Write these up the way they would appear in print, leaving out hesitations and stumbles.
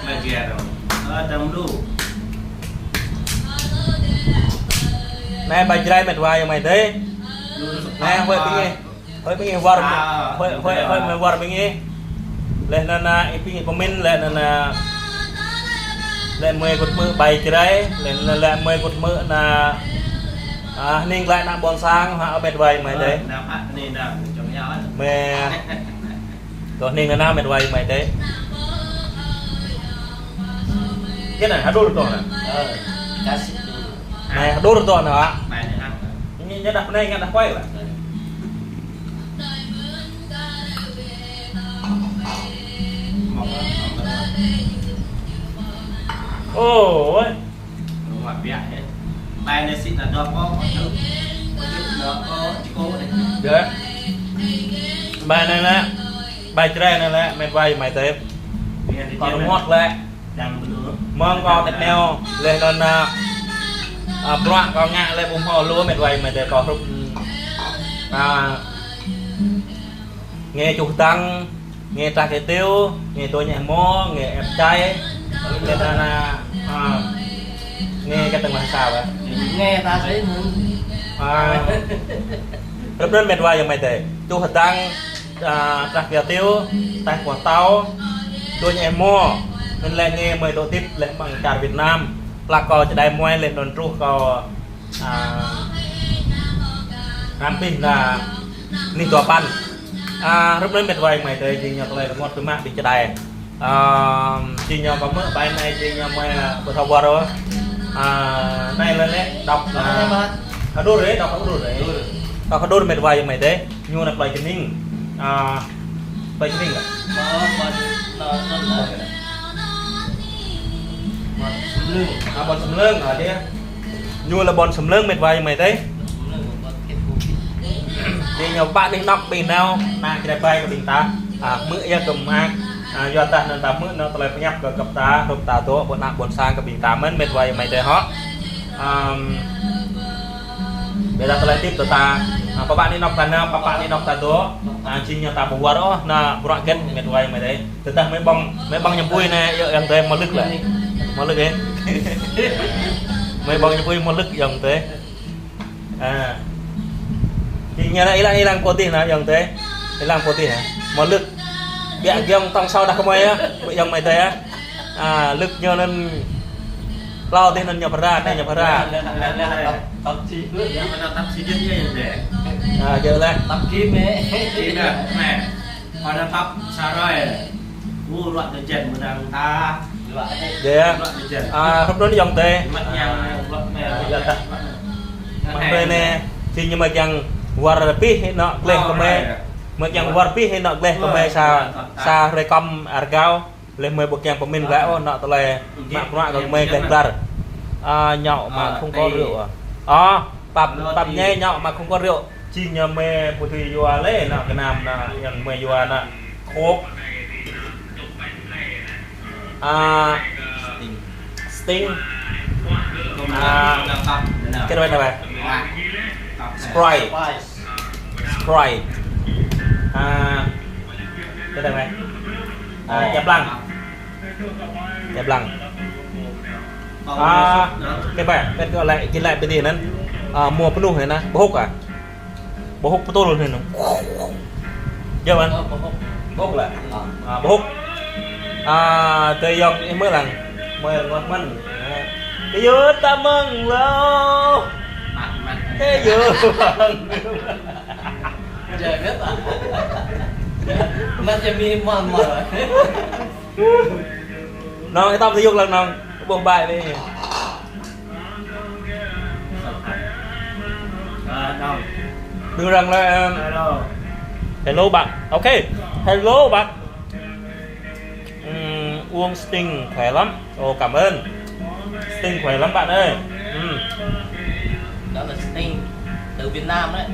Mất kia rồi trong đủ này bài trai mệt hoài mày thế này hơi bị nghe war hơi mày war bị nghe lên là bị comment lên là lên 10 cột mưa bài trai lên là 10 cột mưa là ninh lại nằm bòn sang họ mệt hoài mày thế mẹ còn ninh là nam mệt hoài mày thế cái này đôi được rồi này đôi được rồi hả như đặt này nghe đặt quay vậy ôi bài này xin là nó có đấy bài này nè bài tre này nè mệt vay mày tới còn đúng hót lại mong con thịt neo lên con loạn con ngạ lên bụng hồ lúa mệt vay mày tới có lúc nghe chủ tăng nghe trà cái tiêu nghe tôi nhẹ mò nghe em trai nên là nghe cái từng là sao vậy nghe ta thấy rất rất mệt vay mày tới chủ thật tăng trà cái tiêu tay của tao tôi nhẹ mò nên là nghe mời tổ tiếp lên bằng cả Việt Nam là có cho đại môi lên đồn tru có làm pin là ninh tòa pan rất lớn mệt vay mày tới thì nhà tôi là một cái mạng bị cho đại chỉ nhà có mưa bài này chỉ nhà mày bữa thầu qua rồi này lên đấy đọc là đôi đấy đọc có đôi mệt vay mày đấy nhưng là bài chân ninh bài chân ninh à bòn sầm lưng ở đây nhu là bòn sầm lưng mệt vay mày đấy thì nhiều bạn đi nóc bình nào mà cái bay của mình ta mưa ya cầm ăn do ta nên ta mưa nó lại nhập vào cặp ta rụp ta tổ bồn nặng bồn sang cái bình ta mới mệt vay mày đấy hót bây giờ tôi lại tiếp tục ta các bạn đi nóc ta nào các bạn đi nóc ta tổ chỉ nhà ta bùa đó là bọt kết mệt vay mày đấy từ ta mới bong nhầm vui này em tới một lức lại một lức ấy mấy bong nhầm vui một lức dòng tới thì nhà này đang có tiền là dòng thế làm có tiền hả một lực bẹ dòng tăng sau đã không ai á bị dòng mày thế á lực nhờ nên lo tiền nên nhập ra này nhập ra tập chi tiết như để giờ lên tập kim ấy kim nè còn là tập sao rồi mua loạn từ trần của đằng ta để không nói dòng tê mặt nhang mặt đây nè thì nhưng mà chẳng warpi hay nọ lên comment mà chẳng warpi hay nọ lên comment sa recom argao lên mời buộc chẳng comment gạo nọ tao là mạng loại comment lên ra nhậu mà không có rượu bập nhây nhậu mà không có rượu chi nhà mê bùi thủy dùa lê nọ cái nam là nhận mê dùa nọ khốp sting cái đôi này bài Sprite cái này dẹp lăng cái bài cái gọi lại cái lại bên gìนั้นmùa phân nụ này nè bố húc tôi luôn này nó giờ bạn bố húc lại bố húc cây dòng em mới lần mời ngon mình cái dưa ta mừng lâu thế dưa trời biết à nóจะมีมันมาน้องไอ้ต้อมจะยกลังน้องบวงใบไปđừng rằng là hello bạn ok hello bạn uống Sting khỏe lắm cảm ơn Sting khỏe lắm bạn ơi đó là Sting từ Việt Nam đấy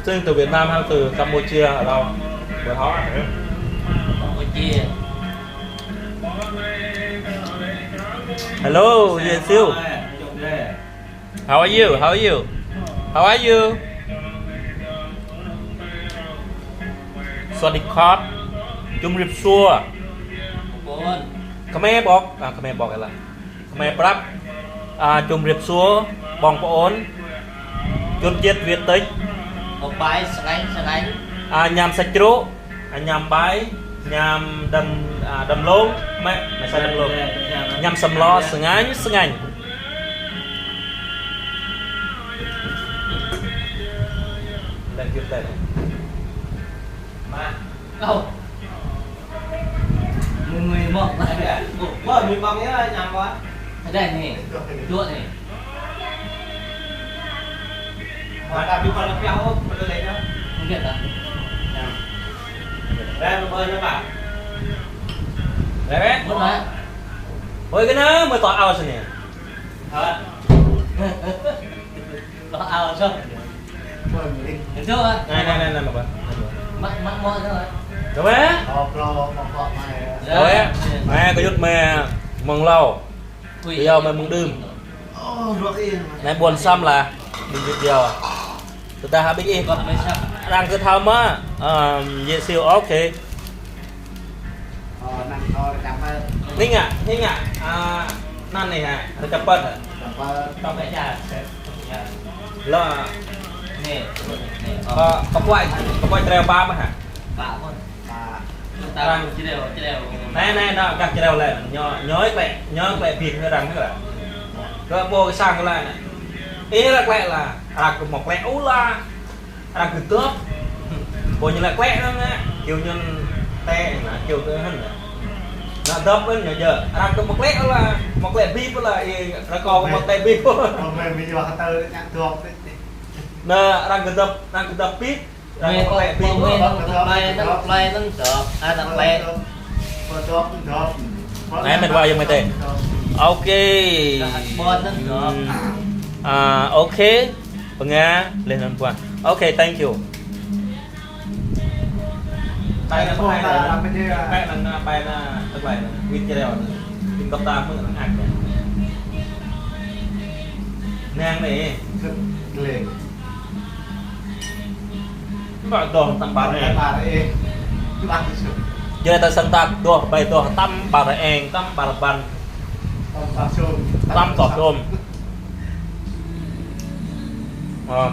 Sting từ Việt Nam hay từ Campuchia ở đâu vừa hỏi Campuchia hello Siêu how are you สวัสดีครับ จุ่มริบซัว บน ขแม่บอกขแม่บอกอะไรขแม่ปรับจุ่มริบซัวบองปอนจุดเจ็ดเวียดติก ออกไปสไง ยำสัจจุยำใบยำดำลงไม่ใช่ดำลงยำสำล้อสงันเล่นคลิปได้ มา เอ้ามือมอก ได้เนี่ยว่ามีบางอย่างอะไรยังวะ ได้นี่ยั่วนี่ มาแต่มีคนรับยาวมาเลยนะ มึงเก็บอ่ะ ได้มาเบอร์นะป่ะ ได้ไหม หมดไหม เฮ้ยกันนะเมื่อต่อเอาสิเนี่ย เออ เราเอาช่วงเห็นช่วงอ่ะ นั่นมาปะ มักมอใช่ไหม เดี๋ยวไหม ออกรอบอกมา เดี๋ยวแม่ก็ยุดแม่มึงเล่าเดียวแม่มึงดื่ม โอ้รถเอง แม่บวนซ้ำล่ะมึงยุดเดียวสุดท้ายหาไปอีก ก็ไม่ใช่ รังคือทำมาเยซิลโอเค นั่งรอจับมา นี่ไงนั่นนี่ฮะเราจะเปิด จับมา ต้องไปจ่าย แล้ว นี่นี่ ก็ปล่อยเตรียมบ้ามาฮะ ปะคน ตา ตามที่เดียว แน่เนาะกักจะเร็วเลยย้อยแปะผิดcái răng thế là rồi vô sang cái này ý là quẹ là một quẹ ú la cứ tớp bộ như là quẹ đó nghe kiểu như te mà kiểu cái hình là tớp bên nhỏ giờ cứ một quẹ là một quẹ bíp là là còn một quẹ bíp ผมเลยมีว่าเตอร์เนี่ยตัว nè cứ tập bíp เมย์ก็เมย์นั่งไล่นั่งเจาะนั่งไล่ nãy mình qua giùm mày tiền ok บอลนั่งเจาะ ok Nga lên hôm qua ok thank you bay là bay là bay là tức là win chơi đèo win cấp tam mới là ăn ngang này เหล็ก gọi đồ tặng bà ปา này เองบ้านที่สุด giờ ta sân ta đồ bay đồ tâm bà này em tâm bà là bàn ตอนชม tâm tọt rôm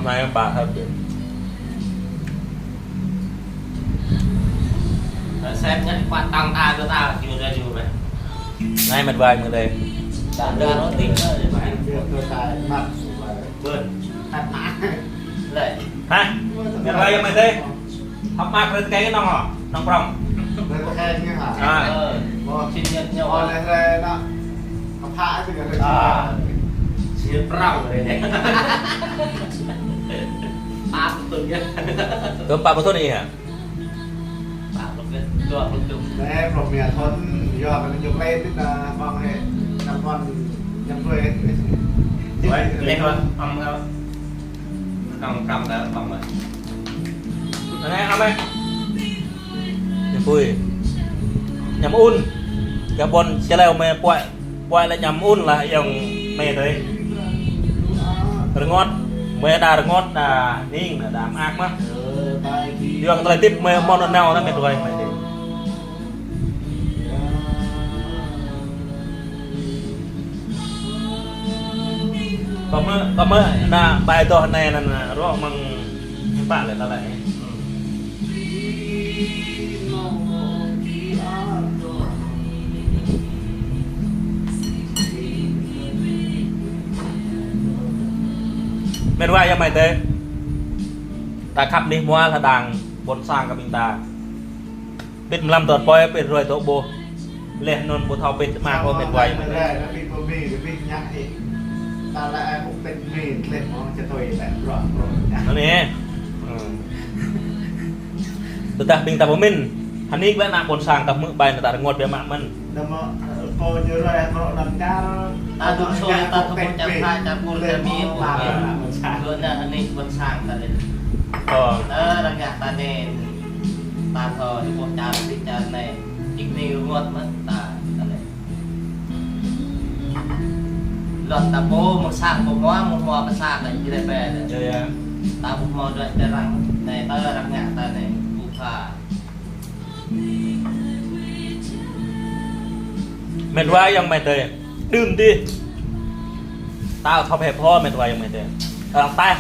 này bà thật xem nhá quan tăng ta cho ta chịu ra chịu vậy này mình vài người đây đàn ra nó tính nó để phải ตัวตายมาก vươn ตัดหมา lại hả mình vài mày đây học mạc lên cái nong hả nong prong เลยแค่นี้ค่ะ xin nhận พ nhau อเลยเลยเนาะเอาผ้าไปกันเลย xin prong rồi đấy ba tuần nhá cơm bà có thôi này hả ba lúc cái cho lúc chung แม่ผมเนี่ยทนยอดมันยกเล่นนิดนะมองให้น้ำมันยังด้วย vậy lên thôi ông đâu cầm cầm đã cầm rồi này ông đây nhầm bùi nhầm un cái bọn chơi leo mè quậy là nhầm un là dòng mè đấy rồi ngon mè đà rồi ngon là ninh là đám ác má เออตายที giờ tôi lại tiếp mè mon nào đó mè rồi có mơ là bài to này là rõ bằng bạn lại ta lại mày quay cho mày tê ta khắp đi mua là đàng bột sangกับ mình ta biết 15 tuần coi biết rồi tổ bố lên non bố thao biết mà có biết quay ไม่ได้แล้วมีบะหมี่หรือมียักษ์อีกตาละผมเป็นมีดเล่นมองจะตัวแบบรอดรอดยักษ์ nó nè từ ta bình ta của mình hắn đi với nạp bồn sàng tập mượn bài là ta ngọt về mạng mình แล้วมาโกนอยู่เลยเพราะน้ำจ้า ta đúng số ta không có chạm hai chạm một เล่ chạm นมี mi ด một ปาก chạm มันชา luôn là anh ấy vẫn sang ta lên ờ đang gạt ta nên ta thò thì một chạm thì chạm này ít nhiều ngon mất ta này lọt ta bố một sang một hoa một sang này như đây về này chơi ta một mò đợi ta răng này ta răng ngã ta này bù phà เม็ดว่ายังไม่เตยดื่มดิตาเขาแพ้พ่อเม็ดว่ายังไม่เตย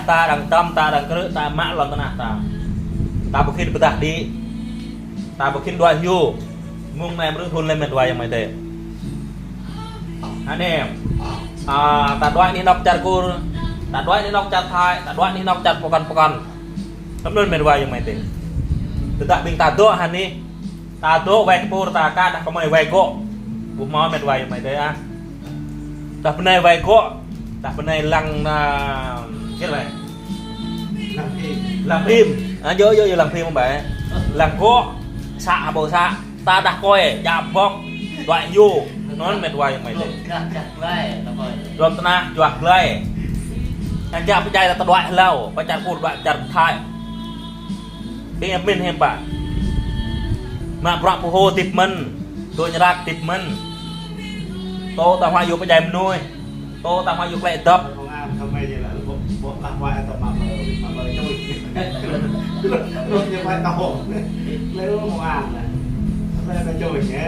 ตาดังต้มตาดังกระตามะหลอนตาตาบุคินประดักดีตาบุคินด้วยยูมุ่งในมรุทุนเลยเม็ดว่ายังไม่เตยอันนี้ตาด้วยนี่นอกจากกูตาด้วยนี่นอกจากไทยตาด้วยนี่นอกจากประกันตำรวจเม็ดว่ายังไม่เตยแต่บิงตาโตฮันนี่ตาโตแหวกปูตากาดก็ไม่แหวกโกบุมอเม็ดว่ายังไม่เตยแต่เป็นในแหวกโกแต่เป็นในลังcái này làm phim vô làm phim không bạn làm có xạ bầu xạ ta đặt coi chạm bóc đoạn vô nó mệt hoài mày đấy rồi ta choạc lấy anh chạm cái chai là ta đoạn lâu phải chặt cột đoạn chặt thai cái em bên em bạn mà bọt hồ tịp mình tôi nhớ ra tịp mình tô ta hoa vô cái chai mình nuôi tô ta hoa vô cái tậpทำไมเนี่ยล่ะบอกหลักไว้ต่อมาเลยจุ้ยรถยังไม่ต่อเลยว่าของอ่างนะไม่ได้จุ้ยเงี้ย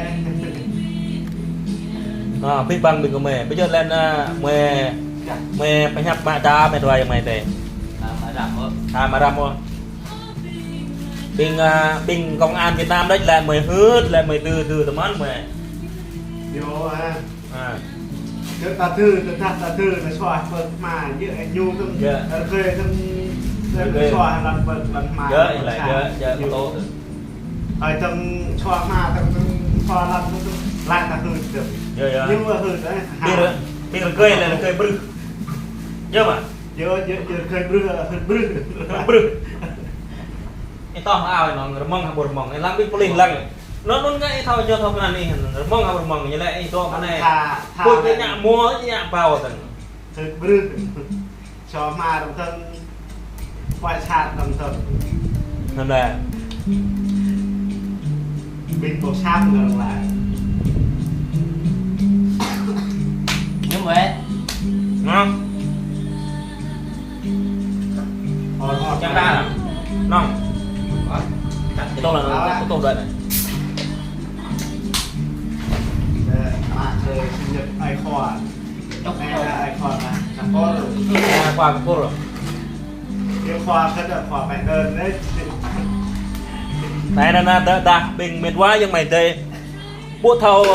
พี่บังbình của mẹ bây giờ lên mẹ phải nhặt mạ cha mẹ đòi mày thế mà rằm không bình công an Việt Nam đấy là mày hướt là mày từ tầm ăn mẹ vô cái ta thư nó xoa phần mà như anh nhu từng khơi từng xoa lần mà giờ tô ở trong xoa mà từng xoa lần lại ta thư được nhưng mà thư đấy biết là cười là cười bự nhớ mà giờ khơi bự cái to ao nó mong hàng bột mỏng cái lăng biết linh lăng nó ngay thôi cho thôi cái này mong hàng mỏng như vậy to cái này tôi cái nhà mua cái nhà vào tầng khơi bự cho mà đồng thân quay sạt đồng thân nên là bình một sam ngược lại nhưng mà ngon chẳng ra là ngon cái tô là nó tô đợi này rồi sinh nhật ai khoa này là ai khoa mà chẳng có rồi qua cái cô rồi cái khoa cái là khoa mẹ đơn đấy này là đã bình mệt quá nhưng mày đây bố thầu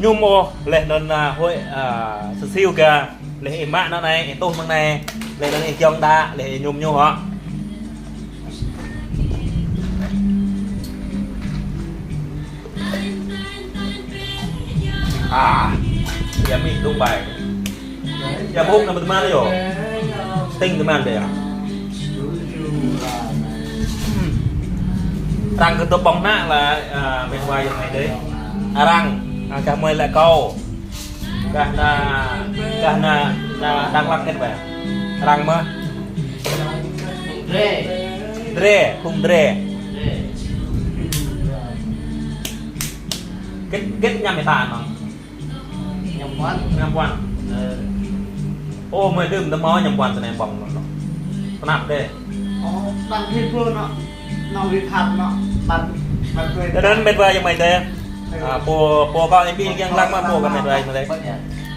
nhung mô lên nên hội siêu kìa lấy mạng nó này tô bằng này lấy nó này trong ta lấy nhung nhung họ giờ mình tung bài giờ hôm là mình mang đi rồi tinh thì mang để à răng cái tô bóng nạ là bên ngoài như này đấy răng cả mười lại câu cả là đang lắc hết vậy răng mà dre không dre kết nhằm tàn không nhằm quan ô mày đừng tao mó nhằm quan từ này bỏng nó nạp đây đang thi phương nó bị thật nó bạn cười cho nên bên về cho mày đây bồ con em đi kiêng lăng mà bồ con mày về mà đấy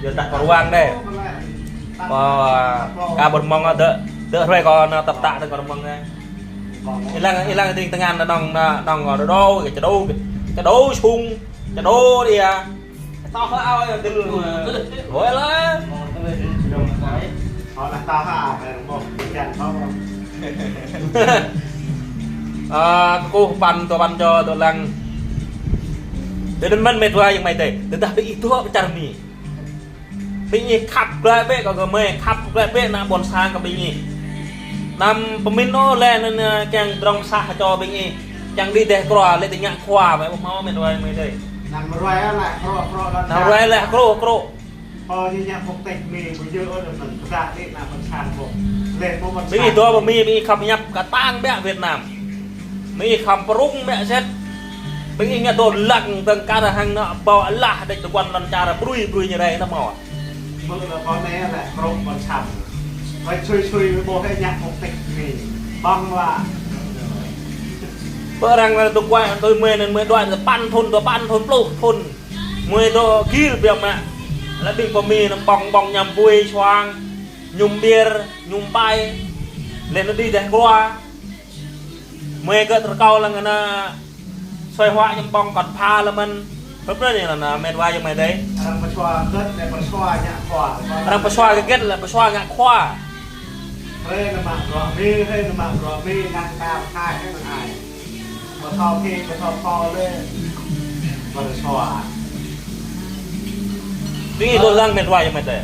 giờ đặt vào quang đây cả một mong đỡ thuê con tập tạ được còn mong đây ilang ting tangan nó nong ở đâu cái đấu chung cái đấu đi à tao hơi ao từ gọi là họ là tao hả phải không dàn không cô bàn cho tôi lăng để đến mình mệt quá nhưng mày để ta bị ít thuốc chả mì bị nhỉ khắp lại bé còn mày khắp lại bé na bòn sang còn bị nhỉ nam pemin nó lên nên chàng trong xa cho bị nhỉ chàng đi để qua lên tình nhạc khoa vậy mà mệt quá mày đây nằm rồi lại nằm rồi lại cro như nhà phục tịch mì bây giờ ở được mình ra đi là mình sàn bộ lên một bịตัวbị khăm nhập cả tang bé Việt Nam bị khăm prung bé xét bị nghe tôi lặng từng cả là hàng nọ bỏ là để tụi quan lần cha là bùi như đây nó mỏ mưa là có né lại prung mình sàn phải chui với bộ cái nhà phục tịch mì băng là bữa rằng là tôi quay tôi mới đoạn là pan thôn pluk thôn mười tôi kia việc mà là bị bom mì nó bong nhầm vui choang nhung bia nhung bay lên nó đi để qua mười cái tờ câu là người ta xoay hoa nhầm bong còn pha là mình lúc đó thì là mệt vai cho mày đấy Orang persoal ket dan persoal nyak kuah. orang persoal cái kết là persoal ngã khoa Hei nama romi nang tam khai cái nó ai. Mà thao khi mà thao kho lên persoal. Ini tôi rằng mệt vai cho mày đấy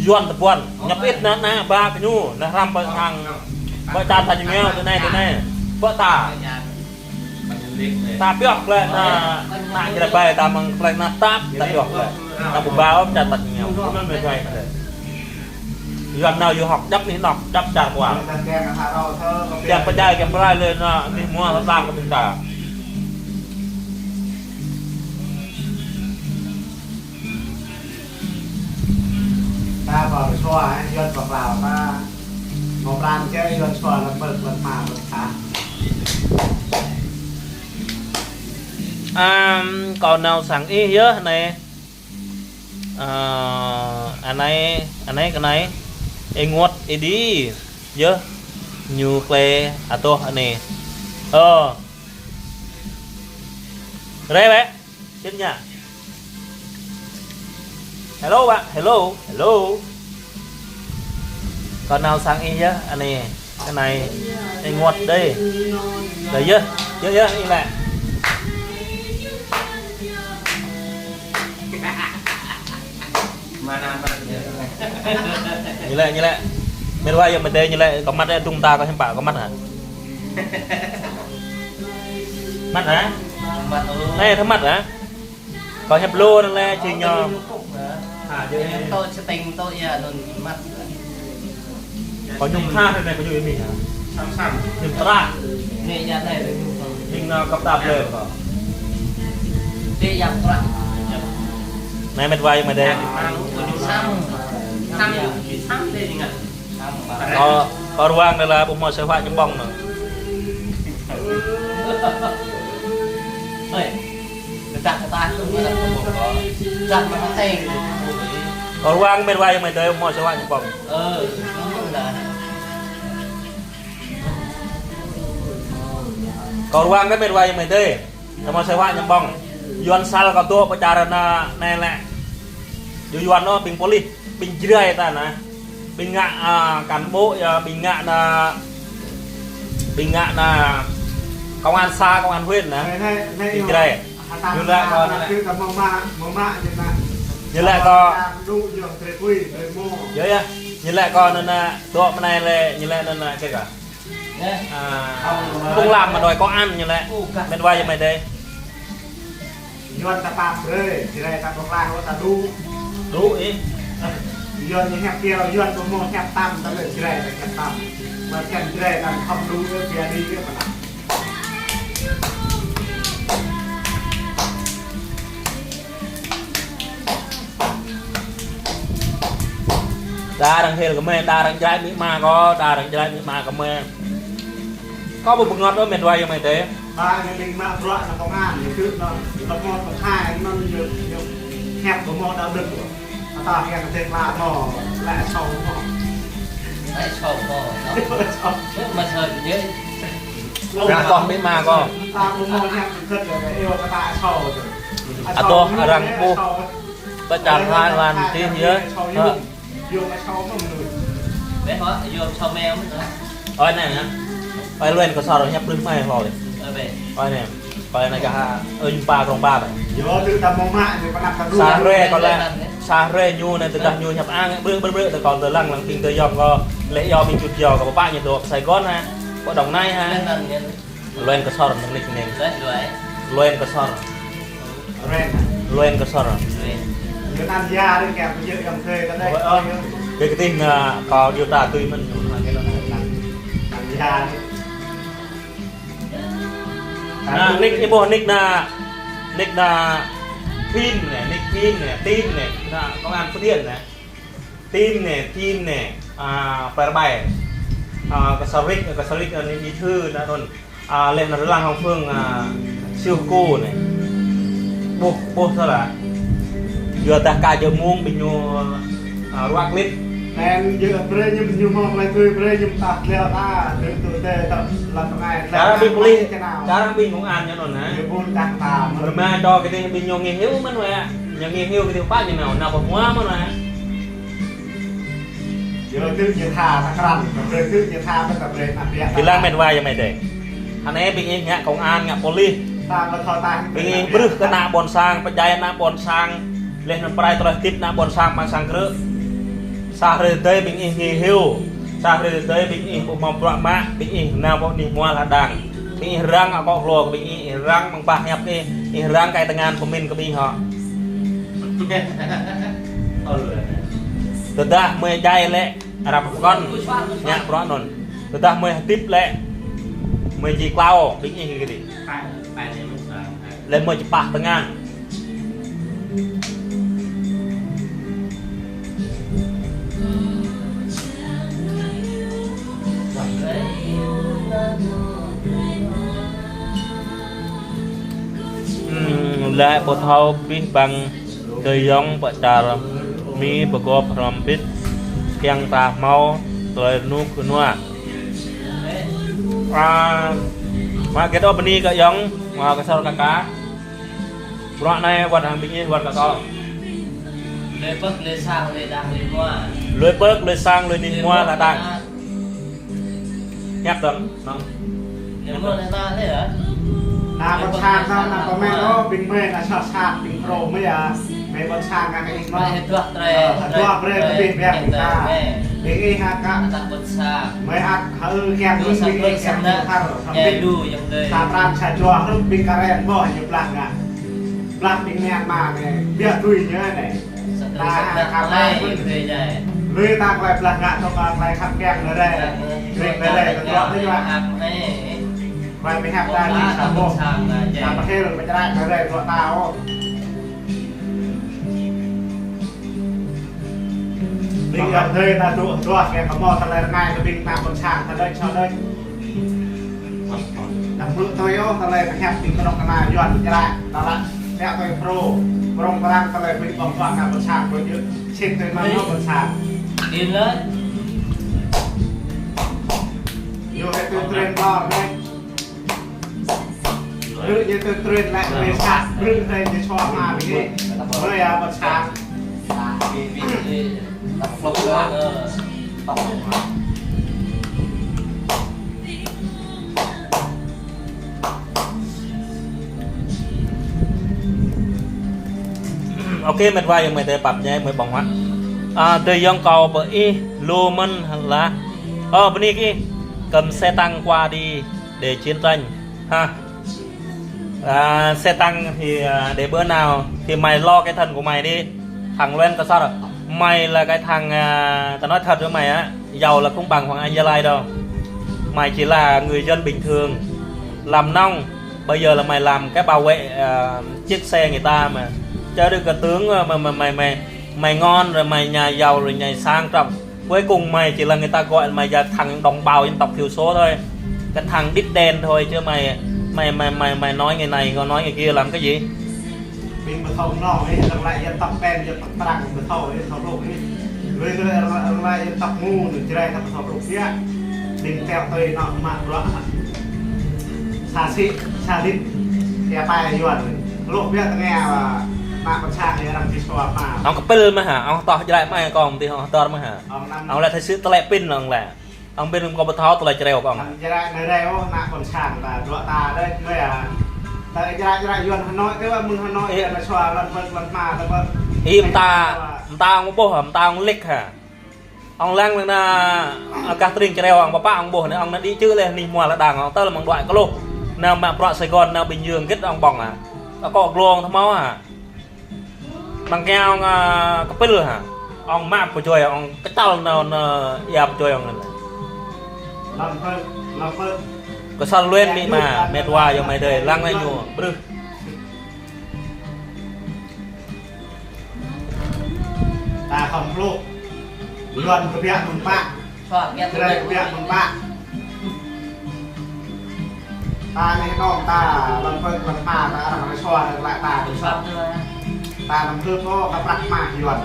yuan tập quân nhập ít na ba cái nhu là ram bờ hàng bờ tràn thành nhiều từ này bờ tả ta biết là na như là bài ta bằng lại na táp ta biết là ta bù bao tràn thành nhiều nó mệt vai đấy yuan nào du học đắp ní nọc đắp tràn quả chẳng phải chạy kèm lại lên đi mua nó làm của chúng ta ta vào xoa dân vào ta một ran chơi dân xoa là bật mà bật thả còn nào sẵn ý nhớ này anh này cái này em ngót em đi nhớ nhiều kle to anh này đây bé chết nhá hello bạn hello còn nào sang y nhá anh này cái này anh ngọt đây đấy nhá nhớ đi lại như lại bên ngoài giờ mình đây như lại có mắt đây chúng ta có xem bảo có mắt hả mắt hả đây thằng mắt hả có hẹp lô nên là chỉ nhờ tôi sẽ tình tôi luôn mắt có nhung tha thế này có nhung mình hả Sam nhung ta nghe ra này nhưng cặp đạp lên đi dọc ra này mình vai mà đây Sam đây nè có ruang đây là bụng mồi sợi hoa trong bông nữa đặt ta không có đặt mà nó thành có ruang bên vai mày tới bụng mồi sợi hoa trong bông có ruang cái bên vai mày tới bụng mồi sợi hoa trong bông yuan sal kau tu pacaran này lại yuan nó bình poli bình dưới ta nè bình ngạ cán bộ bình ngạ là công an xa công an huyện nè bình dưới như lại còn như lại còn dưới như lại còn là độ này là như lại là cái cả không làm mà đòi có ăn như lại bên vai cho mày đây Yuan ta pap rồi, thì đây ta có lang ta đủ ý Yuan như hẹp kia, Yuan có một hẹp tam, ta lên thì đây là hẹp tam mà kèm thì đây là không đủ nữa, kia đi kia mà đa đằng hề là mê, đa đằng trái mỹ ma có, đa đằng trái mỹ ma có mê có một bụng ngọt đó mệt quay cho mày thế ba cái mình mà loại là công an thì thứ nó ngon một hai nó nhiều hẹp của mò đã được rồi ta hẹp cái tên là mò lại sâu mò lại sầu mò mà trời nhớ ra con mỹ ma có ta cũng mò hẹp thì thật rồi yêu ta tại sâu rồi to răng bu ta chạm hai lần tí nhớ vô cái sâu mà người bé hỏi vô sầu mèo nữa ôi này nhá ôi lên có sao rồi nhấp lưng mày rồi về coi này cả chúng ba trong ba này vô từ tầm mông mại thì có nằm tầm xa rê còn là xa rê nhu này từ nhu nhập ăn bữa từ còn từ lăng kinh từ dòng có lễ do mình chút giò có ba nhiệt độ Sài Gòn ha có đồng nai ha lên có sao rồi lịch này lên có sao lên có sao rồi người ta ra đấy kèm với cầm thuê ở đây cái tin có điều tra tùy mình cái đó ra nick bộ nick là phim này team này là công an Phú Yên này team này per bài cái saric này bí thư đã luôn lên là lang hồng phương siêu cô này bố sao là vừa ta cả giờ muông bình nhô rock lít nên giờ bơi nhung mong lại cười bơi nhung tạt leo ta từ từ từ tập làm ngày cara bình poli cara bình cũng ăn cho nó nè giờ buôn đặt tà rồi mà cho cái bình nhô nghe hiếu mất rồi nhà nghe hiếu cái điều phát như nào còn hóa mất rồi giờ cứ giờ thà ta cằn rồi cứ giờ thà mới tập luyện tập luyện thì lang men vai cho mày để anh em bình nhẹ công an ngạ poli ta vẫn thò ta bình bự cái nạ bòn sang bây giờ nạ bòn sang lên làm prai tôi tiếp nạ bòn sang mang sang cửa sa rồi tới bình nghe hiếu sa rồi tới bình bộ mỏng bọt má bình nào bộ đi mua là đằng bình răng ở con lồ bình răng bằng bạc nhập đi răng cái tầng của mình có bình họ từ ta mới dây lệ rập con nhạc rõ nồn từ ta mới tiếp lệ mới chỉ clau bình như cái gì lên mới chỉ bạc tầng ngàn lại bộ thâu biết bằng thời giống vợ trà mi bờ gò from pit keng ta mau rồi nu kunua mà cái đó bên đi cái giống mà cái sau cá bọn này vật hàng bình vật cả to lưới bớt lưới sang lưới đang lưới mua lưới bớt lưới sang lưới đi mua là đang nhắc tầm lưới mua là ta thế hảนาบอลชางเขานาบอลแม่ก็บินเมื่อนาชอบชาบินโปรไม่อะแม่บอลชางกันเอง ไม่ เนาะ ให้ตัวเตะ ตัวเปรย์บินแบบตาเองเองฮะก็ ตักบดซา ไม่ฮักเขาแกมบินบินแกมบินข้าวทำ แก บิน ดูยังเลย ตามร้านชาจัวเขาบินกระเรนบ่อยู่ปลักอ่ะปลักบินแม่มาเนี่ยเบี้ยตุยเยอะเนี่ย สัตว์สัตว์อะไรเคยได้ เลยตากลายปลักอ่ะต้องมาลายขับแกงเลยได้เร่งเลยก็ตัวนี่ว่า ทำให้ ไปแฮปได้ที่สามโมงสามประเทศมันจะได้เลยตัวตาโอ้นี่ก็เคยนะตัวแกขโมยทะเลง่ายก็บินตามบนช่างทะเลชอบเลยดังมือตัวโยทะเลไปแฮปติงกระดกกระนาย้อนจะได้นั่นละแล้วตัวโปรกรงกระด้างทะเลไปบอมฟังกับบนช่างตัวเยอะเช็ดตัวมันเข้าบนช่าง กินเลย อยู่ให้ตัวเทรนรอบเลยหรือจะตัวเทรนและเวชาหรือใครจะชอบมาแบบนี้เมื่อยาบนช่าง vì tập phục tập ok mình vai yang mình tới bập nhé mới bỏng hóa từ dòng cầu bởi lô mân là bên này kia cầm xe tăng qua đi để chiến tranh ha xe tăng thì để bữa nào thì mày lo cái thần của mày đi thằng lên tao sao rồi mày là cái thằng tao nói thật với mày á giàu là không bằng Hoàng Anh Gia Lai đâu mày chỉ là người dân bình thường làm nông bây giờ là mày làm cái bảo vệ chiếc xe người ta mà chơi được cả tướng mà mày ngon rồi mày nhà giàu rồi nhà sang trọng cuối cùng mày chỉ là người ta gọi mày là thằng đồng bào dân tộc thiểu số thôi cái thằng đít đen thôi chứ mày nói người này còn nói người kia làm cái gì mình bật thầu nọ ấy làm lại dân tộc đen dân tộc trắng bật thầu ấy thầu lục ấy rồi làm lại dân tộc ngu nữa chỉ đây thầu lục kia mình theo tôi nọ mà rõ xa xít theo tay yuan lục biết nghe và mà con sang này làm gì cho mà ông có pin mà hả ông to cho lại mày còn thì họ to mà hả ông lại thấy sự tele pin là ông bên có bật tháo tôi lại treo cònจะได้ในได้ว่ามาคนช่างแต่ตัวตาได้เมื่อแต่จะได้ยวนฮานอยก็ว่ามึงฮานอยเนี่ยมาชัวร์มันมาแล้วก็ im ta ông bố hả ta ông lick hả ông lang là các truyền treo ông papa ông bố này ông nó đi chữ lên đi mua là đàng ông tớ là một đoạn có lô nào mà bọn Sài Gòn nào Bình Dương kết ông bỏng à nó có luôn thấm máu à bằng nghe ông có pin hả ông map của chơi ông cái tao nào dạp chơi ông này làm phơi có sao lên đi mà mệt hoài giờ mày đời lang lên nhủ bự ta không lô luận của việc mùng bạc cho nghe tôi đây của việc mùng bạc ตาในน้องตาลำเพิ่งมันมาตาทำอะไรชอบละตา tôi ชอบ sắp rồi ตาลำเพิ่งก็กระปรักมากหย่อน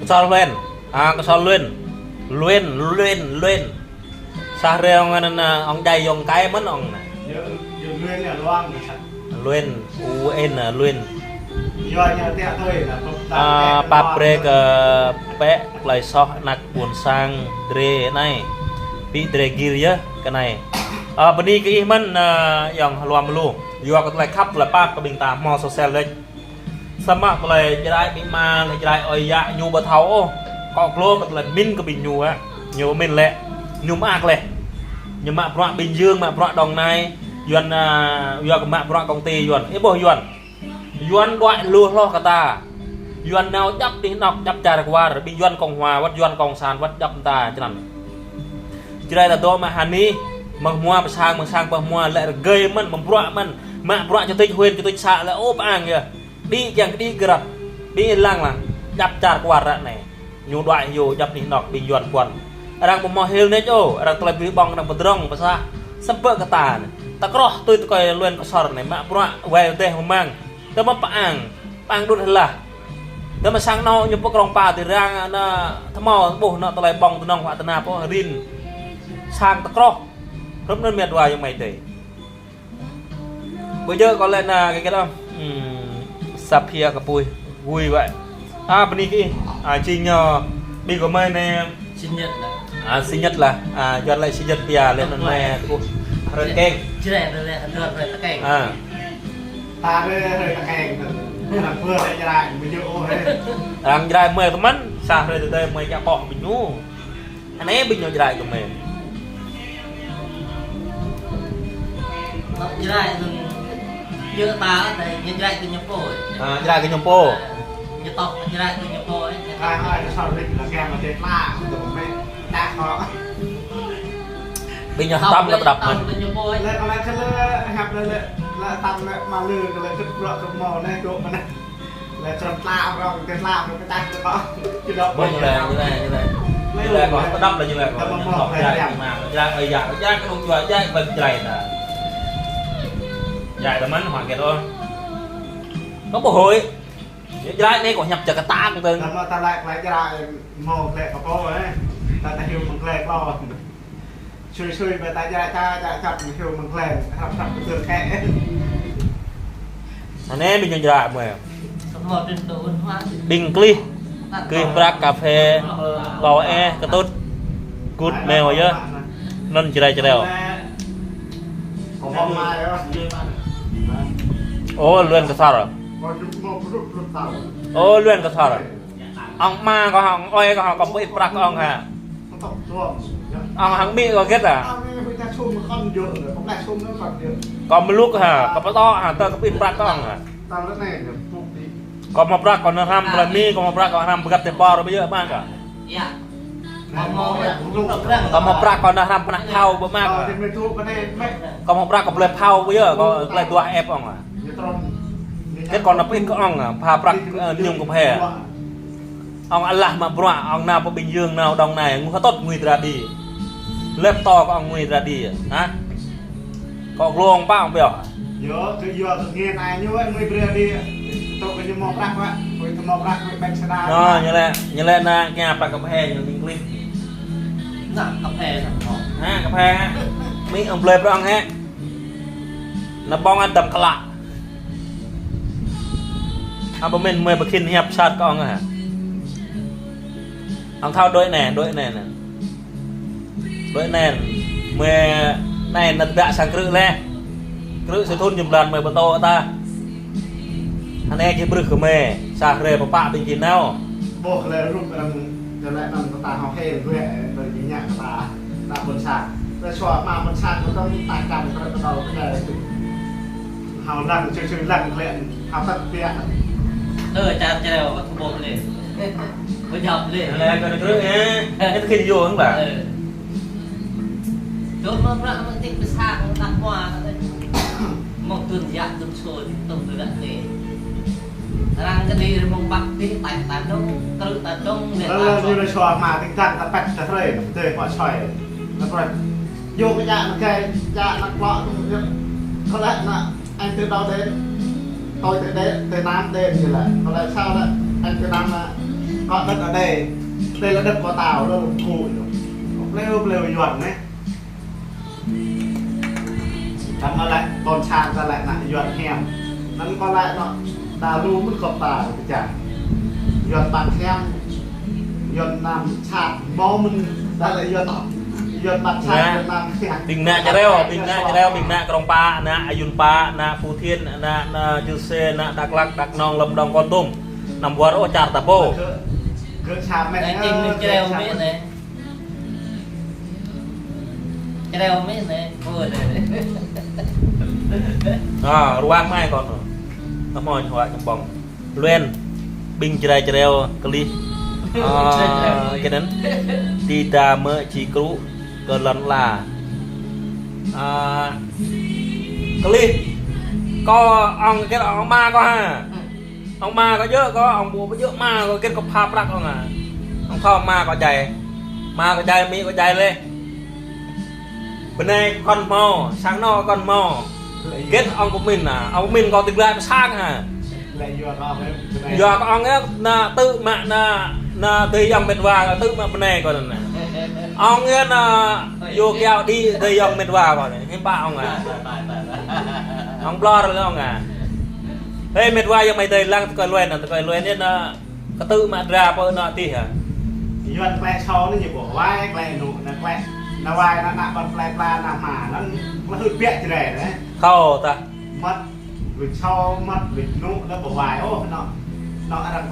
Kesal wen, kesal luen, sah reong anan ong dai yong kai man ong na, เยอะเยอะเลื่อนเนี่ยร่วงนะครับ luen, luen, ย่อยเนี่ยเตี้ยด้วยนะ papre ke pe lai soh nak pun sang dre nai, pi dre gil ya ke nai, beni ke ihman yang luam lu, yo ke lai kap lai pap ke bing ta mo sosial lek. สมัครเลยจะได้บิมาเลยจะได้อ้อยยะยูบะเทาก็โกลก็เลยมินก็บินยูอะยูมินแหละยูมากเลยยูมาเพราะบินยืงมาเพราะดองในยวนยวนกับมาเพราะกองตียวนบ่ยวนด้วยลัวล้อกตายวนแนวจับตีนอกจับจารกว่าบิยวนกองหัววัดยวนกองสารวัดจับตาจันจะได้แต่ตัวมาฮันนี้มังมัวประชางประมัวและเกยมันเพราะมันมาเพราะจะติดเฮือนจะติดชาแล้วโอ้ปางเงี้ยđi yang đi gerak đi lang dap car kuara này nyu doi yo dap ni nok bin yuan kuan orang pemohil ne jo orang telebi bong nang bedrong pasah sempe kata takroh tu koi luen kesor ne mak pra wae teh memang te ma paang dut helah te ma sang no nyu pokrang pa ti rang na thmo buh no tele bong tu nong wa tana po rin sang takroh rub nên miệt wa yang mai te bây giờ có lên cái đó Sapia Kapui vui vậy bên đi Trinh đi của mấy này sinh nhật là sinh nhật là cho lại sinh nhật bia lên lần này rồi keng chứ này rồi tất cả ta rồi ta kèn là vừa lại ra lại mình vô đang ra mười cái mắt xa rồi từ đây mười cái bọ bình nhu anh ấy bình nhu ra của mình chứ này chưa ta đây nhân ra cái nhập phôi ra cái nhom po như tóc như ra cái nhập phôi ta nói sau đây là kèm mà chết la rồi mới đã khó bình nhu tâm là đập mình lên còn lại chân hẹp lên là tâm mà lư rồi chút rọ chút màu này chỗ mà này là tròn lao rồi cái lao rồi cái tay nó có chứ đâu như này còn có đắp là như này còn học dài mà ra ở dài cái không dài dài bên dài là dài là mấy hoàn kiện thôi có một hồi dài này còn nhập chợ cái ta cũng từng mà ta lại ra màu lệ của cô ấy ta hiểu bằng lệ bao chui về ta ra ta chặt hiểu bằng lệ học tập được kẽ anh em mình nhận ra mày một trình độ văn hóa đình kli kli brak cà phê bò cái tốt good mèo chứ nên chỉ đâyของพ่อมาแล้ว ô luyện cái sao rồi พอยุบโมกรุบรุบเต่า ô luyện cái sao rồi ông ma có hỏng oi có hỏng có bị brak ông hả มันตกช่วง ông hỏng bị có kết à อ้าวไม่จะชุ่มมันค่อนเยอะเลยผมได้ชุ่มแล้วก่อนเดียว còn một lúc hả có bắt to hả tao có bị brak ông hả ตามแล้วเนี่ยเดี๋ยวพวกนี้ còn một brak còn ham là mi còn một brak còn ham gặp tiền bò rồi bây giờ mang cả dạ mong là lúc đầu ra còn một brak còn ham pernah kau bermak เราจะไม่ทุบก็ได้ไม่ còn một brak còn boleh pau bây giờ có boleh dua ép ông à อย่าตรง cái còn nó pin có ông à pha brak nhung của hè ông Allah mà brak ông nào có bình dương nào đồng này ngu tốt nguy ra đi lép to có ông nguy ra đi hả có luôn ba ông biểu เยอะคือเยอะเงี้ยนายยุ่ยไม่เบื่อดีตกกันยังมองรักวะคุยกันมองรักไม่เป็นชนะ đó như lẽ na nhà brak cà phê như mình clip nặng cà phê thằng họ ha cà phê ha mấy ông lép đó ông ha nó bong ăn đầm lạ ông mình mười bậc kinh hiệp sát con hả ông thao đôi nè đôi nè mười này là đã sang cự le cự sẽ thôn dùm lần mười bờ to ta anh em chỉ bực của mẹ sạc rề bà bạ bình gì nào โบกเลยรูปกำลังจะแนะนำตาเขาเท่ด้วยโดยยิ่งใหญ่ตาบนฉากแต่ชัวร์มาบนฉากมันต้องตากันกระโดดแค่เฮาลังเฉยๆลังเล่นเฮาตัดเปีย cha treo thu bột lên với nhọc lên là cái cự nghe cái khi đi vô không bà chỗ mà ra mà thích cái xa đặt hoa một tuần dạ tuần sôi tuần từ đất này rằng cái đi mong bắt đi tại đông tự tại đông để แล้วดูในชอมาถึงจังตะแปดตะเทยเตยหัวชอยแล้วก็โยกยะมันแกยะนักเปาะเขาแหละนะanh từ đó đến tôi từ nam đến như là có lại sao đó anh từ nam là có đất ở đây là đất của tàu đó cụ lêu nhuận đấy chẳng nó lại còn tràn ra lại nhuận hèm nó còn lại nó đà lu mất cọp tàu chả nhuận bạc hèm nhuận nằm chặt bó mình đã lại nhuận bạc chặt nhuận nằm hèm บิงนะจะเร็วบิงนะกรองปลานะอายุนปลานะฟูเทียนนะจูเซนะดักลักดักนองลำดองกอนตุ้มนำวัวโอจาร์ตะโป cứ chạm mẹ cái chim mình treo mấy này treo mấy này vừa này ระวังไม่ก่อนน้ำมันหัวจังบองเล่นบิงจะได้จะเร็วกะลิแค่นั้นตีตาเมื่อชีกรุก็ลันลากะลิก็เอาเก็ตเอามาก็ฮะเอามาก็เยอะก็เอาบัวก็เยอะมากก็เก็ตก็พาปลักเอาไงเอาเข้ามาก็ใจมีก็ใจเลยbên này con mò sáng no con mò kết ông của mình có từng lại sang hả giờ có ông ấy là tự mạng là tùy dòng bên vào tự mạng bên này còn này ông ấy là vô keo đi tùy dòng bên vào còn này ba ông à ông lo rồi ông à đây mệt vai giờ mày tùy lăng coi luen nên là có tự mạng ra bao nọ tí hả nhuận quẹ sâu nó như bộ vai quẹ nụ là quẹ là vai nó nặng còn quẹ ba là mà nó hư biện thì để đấy khâu ta mất vịt sâu mất vịt nụ nó bộ vai ô nó đang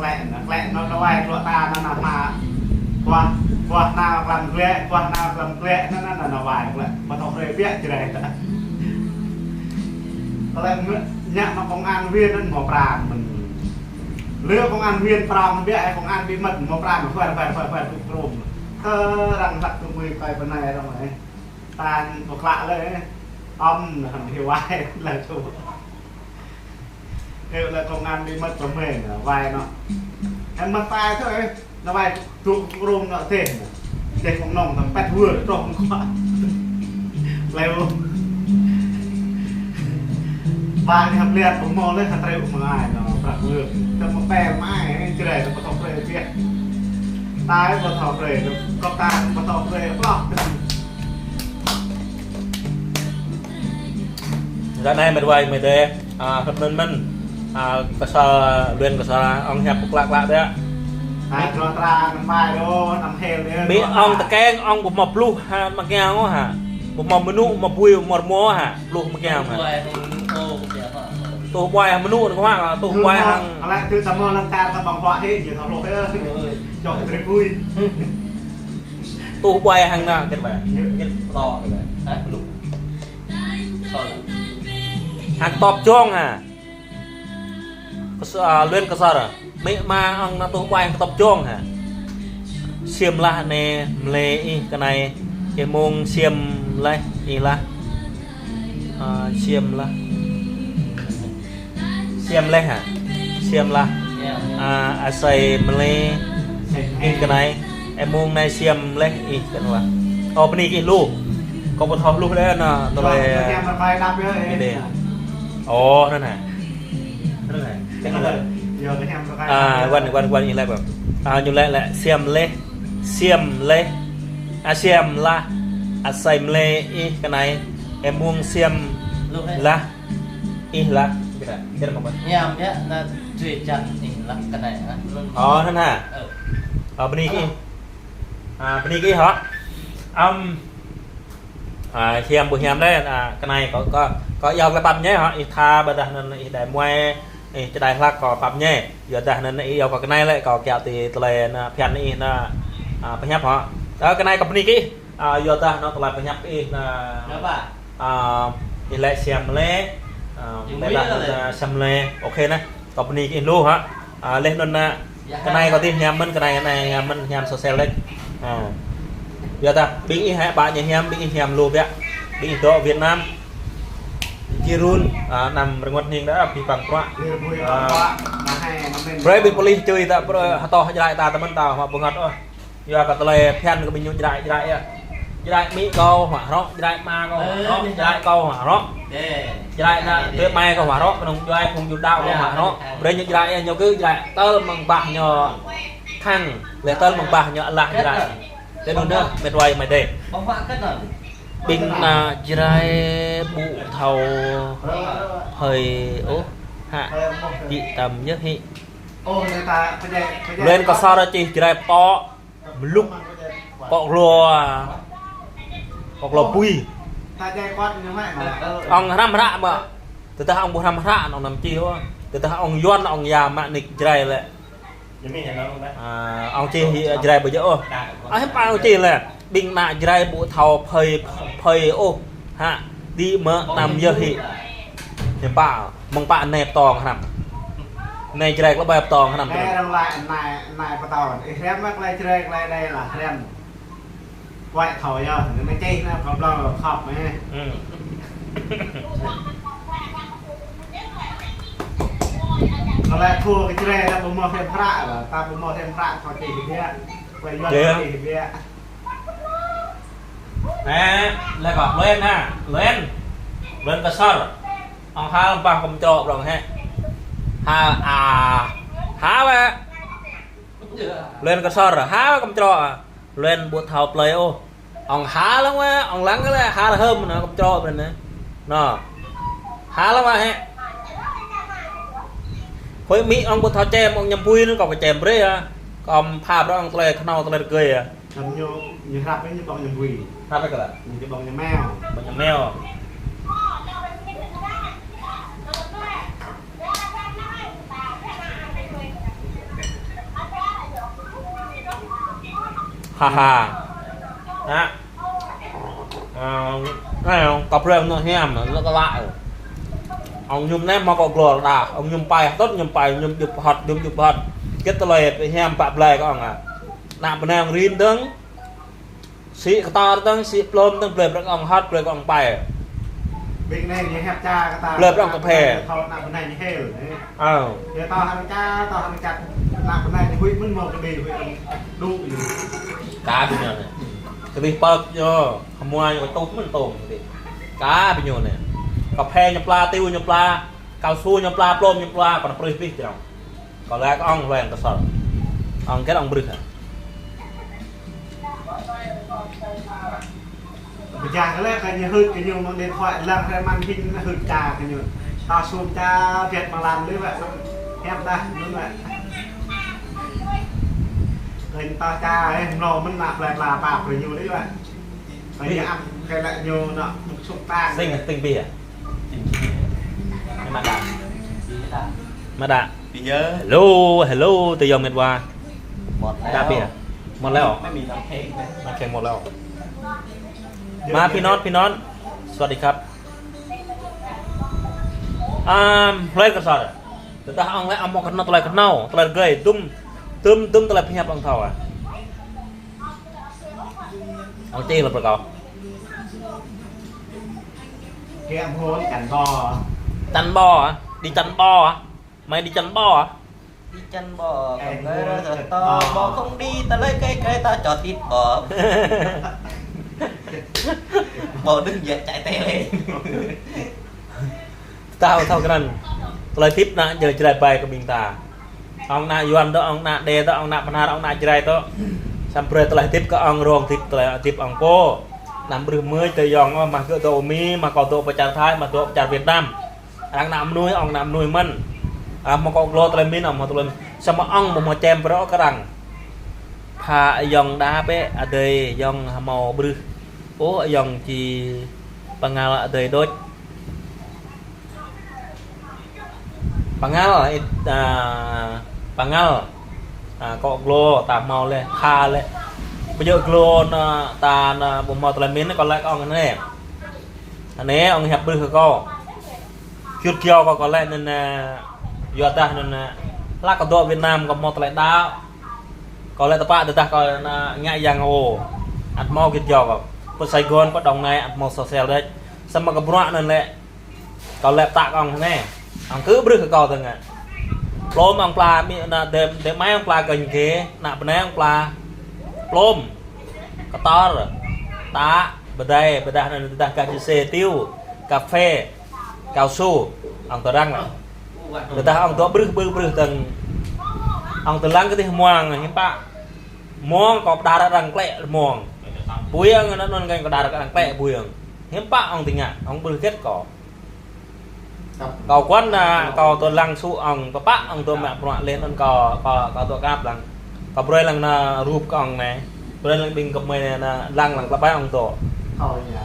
quẹ nó vai của ta nó nằm mà qua nào làm quẹ nó là vai quẹ mà thọ rơi biện thì để có lẽ nhận nó công an viên nó mỏ pràm mình lứa công an viên pràm biết công an viên mật mỏ pràm phải rùm rằng đặt tụi mình coi bên này đâu mà tàn thuộc lạเลยông hiểu vai là chủ đều là công an viên mật của mình ở vai nó em mất tay thôi nó vai tụi rùm nó tiền để không nồng thằng pet vừa trông quá leo ba thì hợp liệt cũng mò lên thật rượu mà ai nó bạc vừa cho một bè mai chưa để nó có thọc rễ biết tai có thọc rễ có tai có thọc rễ có ra này mình quay mình đây thật nên mình có sao luyện có sao ông nhập một lạc đấy á cho ta nằm mai đó nằm heo đấy biết ông ta kén ông một mập luôn mà nghe hả một mập menu một bùi một mó hả luôn mà nghe hảตัวบอยมันนู่นเขาว่าตัวบอยหัง อะไรคือสำนวนลังการกับบังคับที่อยู่ทางโลกจอดตะกุย ตัวบอยหังน่ะกันแบบกัน to rồi đấy lục thôi หังตอบจ้องฮะเลื่อนกระสอบไม่มาอังตัวบอยตอบจ้องฮะเสียมละเนเลอีกันในเอมงเสียมไรอีละเสียมละเสียมเลยฮะเสียมละอาศัยมันเลยกินกันไหนไอ้มุงในเสียมเลยอีกกันวะเอาไปนี่กินลูกก็บนท้องลูกแล้วนะตัวเลยนี่เดียโอ้นั่นไงวันอีกแล้วแบบอยู่แล้วแหละเสียมเลยเสียมเลยเสียมละอาศัยมันเลยอีกกันไหนไอ้มุงเสียมละอีละnhầm nhá là duy chặt thì là cái nàyนั่นฮะbên này cái hả xem buổi xem đấy cái này có yêu cái bắp nhé hả tha bên đây nên để mua cái đại lạc có bắp nhé giờ đây nên yêu cái này lại có kẹo thì tele phiền này là phải nhấp hả đó cái này có bên này cái giờ ta nó lại phải nhấp cái là thì lại xem lấy đây là xem lấy ok này có bên này cái lô hả lên luôn cái này có thêm nhám mình cái này mình nhám sờ sờ lên giờ ta bị hai bạn nhà nhám bị nhám lô vậy bị đó Việt Nam จีรุนนำรางวัลนิ่งได้ปีปังประ เรือบุยว่ามาให้มันเป็น เบรบินpolice จุยแต่เบรฮัตโต้จะได้ตาตะมันตาหัวปงัดยากัตเลยเพี้ยนก็เป็นยุ่งจะได้มีเกาหัวเราะจะได้มาก็หัวเราะจะได้เกาหัวเราะ เด้ จะได้นะเพื่อไม่ก็หัวเราะมันจะได้คงอยู่ดาวก็หัวเราะเบรยังจะได้ยังคือจะได้เติมมังบะเนาะทั้งเลยเติมมังบะเนาะละจะได้แต่ดูเนอะเม็ดไวไม่ได้ บ่ว่ากันหน่อย บินจะได้บุเทาเฮยโอ้ฮะจิตำเยอะฮิ โอ้ในตาพยาย เล่นก็ซาราจีจะได้ปอลุกปอกลัวปุย ตาใจก้อนยังไง องทำพระมาแต่ถ้าองบุทำพระองนำจีว่าแต่ถ้าองย้อนองยามานิกจะได้แหละ ยังไม่เห็นแล้วไหม องจีจะได้ไปเยอะเอาให้ปาองจีเลยบินมาจะได้บุเทาเพยโอ้ฮะดีเมื่อนำเยอะฮิเห็นป่ามองป่าแนบตองครับในใจก็แบบตองขนาด แม่ นั้น เราลายนายประตอนไอ้แรมมากลายเจริญลายใดล่ะแรมไหวเขาเยอะหรือไม่ใช่นะกับเราขอบไหมเราแลกทัวร์กันเจริญแล้วบุมมอเทมพระเหรอตาบุมมอเทมพระเขาตีเบี้ยไปย้อนตีเบี้ย nè lại gọi lên ha lên cái sơ ông ha ông ba không cho rồi ha há ba lên cái sơ rồi há không cho lên buộc thầu play ô ông há lắm á ông lắng cái này há là hơn nó không cho mình nữa nó há lắm á ha khối mỹ ông buộc thầu chèm ông nhầm vui nó còn phải chèm đấy à còn pha đó ông play khâu play cười à làm như rap với như bọn nhầm quỷ ra đây cả như bọn nhầm mèo bọn nhầm mèo ha ha đó này không cặp rơm nó hem nó có lại ông nhung ném mà có gò đà ông nhung bay tốt nhung bay nhung chụp hot cái tờ lệ bị hem bạc lệ các ông à nạp bên này riêng đứng sĩ to đứng sĩ plôm đứng pleb các ông hot pleb các ông bay bên này như hẹp cha cái ta pleb các ông cà phêเขาหนักbên này như heo ờ เดี๋ยวต่อทำจ้าต่อทำจัดหนักbên này thì huyết mình mò cái bì huyết đuอยู่ cá bây giờ này cái gì bật vô không mua cái tôm mình tôm thì cá bây giờ này cà phê nhập pla tiêu nhập pla cao su nhập pla plôm nhập pla còn plei pít chứ còn lại có ong lên cái sọt ong cái ong bự hả bây giờ cái này cái như hư cái như nó điện thoại làm cái màn hình hư trà cái như tao xuống cha Việt mà làm như vậy em đây đúng vậy hình tao cha ấy nó mình nạp lại là bạc rồi nhiều đấy vậy phải như ăn cái lại nhiều nọ một chục ta xinh tinh bì à mà đã mà đã ปีเยอะ hello ตัวยอมเม็ดว่า หมด đã bì à หมดแล้ว ไม่มีน้ำแข็งเลย น้ำแข็งหมดแล้วมาพี่น้องสวัสดีครับเพลงกระสอบแต่ถ้าเอาแล้วเอาหมอกกันนอกตะไลกันเน่าตะไลเกยตุ้มตะไลพยับลงเท่าอ่ะเอาจี้มาประกอบ cái em hôn cảnh bò จันบ่ออ่ะดีจันบ่ออ่ะไม่ดีจันบ่ออ่ะ đi chân bò cầm cái đó thật to bò không đi ta lấy cái ta cho thịt bò bò đứng dậy chạy té lên เท่ากันตะไลทิพย์นะจะได้ไปกับบิงตาเอาหน้ายวนตัวเอาหน้าเดตัวเอาหน้าพนาเอาหน้าจะได้ตัวสัมเปรตตะไลทิพย์ก็เอารองทิพย์ตะไลทิพย์เอาโก้นำบริมือจะยองมาเกิดตัวมีมาก่อตัวประจานไทยมาตัวประจานเวียดนามอังนำนุ้ยอังนำนุ้ยมันมาก่อโลตะไลมินเอามาตะไลสมอังมาแจมเพราะกระดังพายองดาเปะอเดยยองหมอบรึโอ้ยองจีปังงาอเดยโดยปังงาปังงาก็โลตามเมาเลยคาเลยbây giờ glo ta bụng màu tây miến còn lại con này anh ấy ông hẹp bự co kiêu kiêu còn lại nên giờ ta nên lá cà Việt Nam còn màu tây đá còn lại ta từ ta còn ngại giang hồ ăn màu kiêu kiêu còn Sài Gòn có đồng này ăn màu sò xèo đấy xong mà cái bọa nên lệ còn lẹp tạ ông nè ông cứ bự cò từng à plôm ông pla mi na để máy ông pla cần kế nạp bên ông pla plôm có to rồi tá bên đây là ta cà phê tiêu cà phê cao su ông tự đăng này người ta ông to bự từng ông tự lăng cái gì muang hiếm bạ muang có đá răng lẹ muang buyang nó non cái có đá răng lẹ buyang hiếm bạ ông tình à ông bự kết cỏ cò quán là cò tôi lăng su ông tôi mẹ bọn lên ông cò tôi gáp lăng cò bơi lăng là rùp ông này bơi lăng bình cặp mày này là lăng lăng bãi ông tổ thôi nhỉ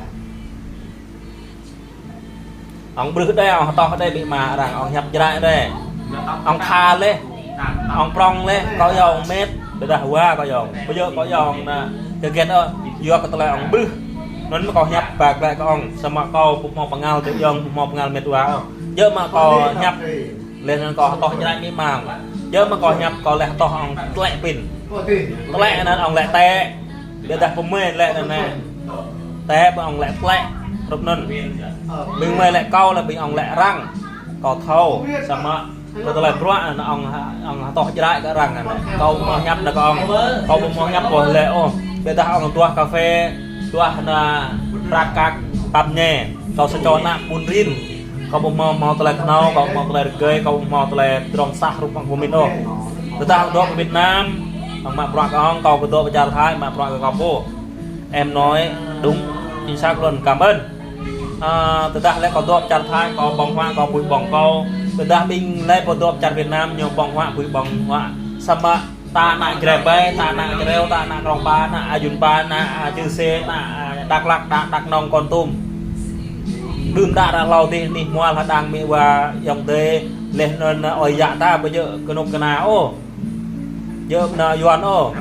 ông bự đây ông to ở đây bị mà rằng ông nhập lại đây ông tha lên ông prong lên có dòng mét bây giờ qua có dòng bây giờ có dòng là cái kia thôi vừa có lại ông bự nó mới còn nhập bạc lại con sao mà con một màu bằng ngao tự dòng một ngàn mét vào giờ mà còn nhập lên còn to như này mới màng giờ mà còn nhập còn lại to ông lẹ pin lẹ nên ông lẹ té bây giờ cũng mê lẹ này té ông lẹ rụp nên bình mê lẹ câu là bình ông lẹ răng còn thâu sao mà tôi lại bữa ông to như lại cái răng này câu mà nhập là con câu một nhập rồi lẹ ô bây giờ ông tua cà phê tua là prakak tập nhẹ kau seconak punrin kau mau telah kenal kau mau telah gay kau mau telah trong sah rupang komino tetapi untuk Việt Nam mà bạc ông kau betul bicara Thái mà bạc kau em nói đúng chính xác luôn cảm ơn tetapi lại kau betul bicara Thái kau bong hoa kau bụi bong kau tetapi mình lại betul bicara Việt Nam nhiều bong hoa bụi bong hoa sama ta nak grebe ta nak greo ta nak rompa nak ajunpa nak chư xe nak đặc lạc đặc nong con tôm đương đã là lâu thì đi mua là đang bị và dòng tê lên nên ỏi dạ ta bây giờ cái nông cái nào ô giờ là yuan ô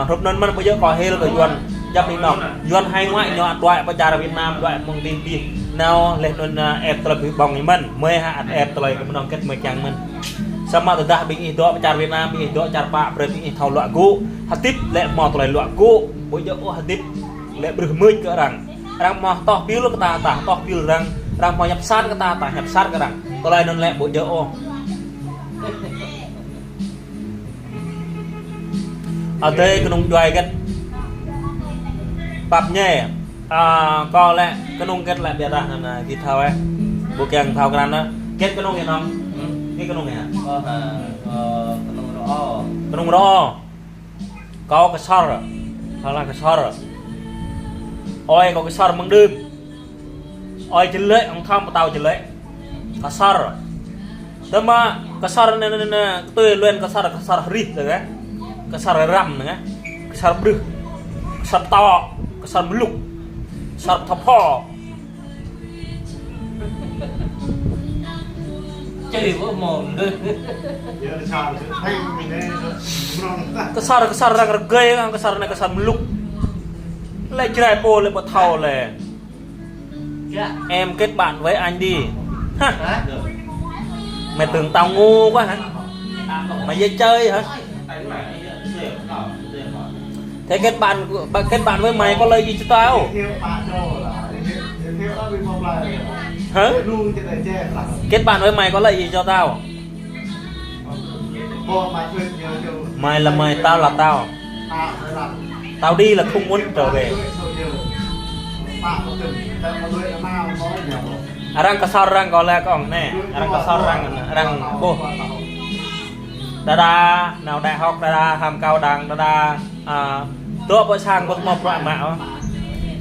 rụp nên mình bây giờ có hay là cái yuan chấp đi nào yuan hay ngoại nhọn đoại bây giờ là Việt Nam đoại mong tin đi nào lên nên ép tờ bị bong mình mới hạ ép tờ cái nông kết mới chẳng mình sama sudah bingi itu bicara Việt Nam bingi itu bicara Pak bingi thau loại cũ hatip lệ mò tụi loại cũ bây giờ hatip lệ bự mươi cái rằng mò to piu lo kata ta to piu rằng mò nhập sát kata ta nhập sát cái rằng tụi lại nên lệ bây giờ ô ở đây cái nông doài cái bắp nhẹ co lệ cái nông kết lại biệt ra là cái thau ấy bộ kèn thau cái đó kết cái nông gì không cái nông này có cái nông đó có cái sor hoặc là cái sor oi có cái sor măng đơm oi chân lưỡi ông thăm tàu chân lưỡi cái sor thế mà cái sor này tôi lên cái sor rít rồi đấy cái sor rầm nữa cái sor bự cái sor to cái sor lục sor thập phò chơi với mồm cái sar đang gay cái sar này cái sar lục lại chơi po lại một thầu này em kết bạn với anh đi ha mày tưởng tao ngu quá hả mày dễ chơi hả thế kết bạn với mày có lời gì cho tao hả kết bạn với mày có lợi gì cho tao mày là mày tao là tao tao đi là không muốn trở về răng kasar răng có lẽ còn nè răng kasar răng bô đa nào đại học đa hàm cao đẳng đa tụi bọn sang có một loại mạo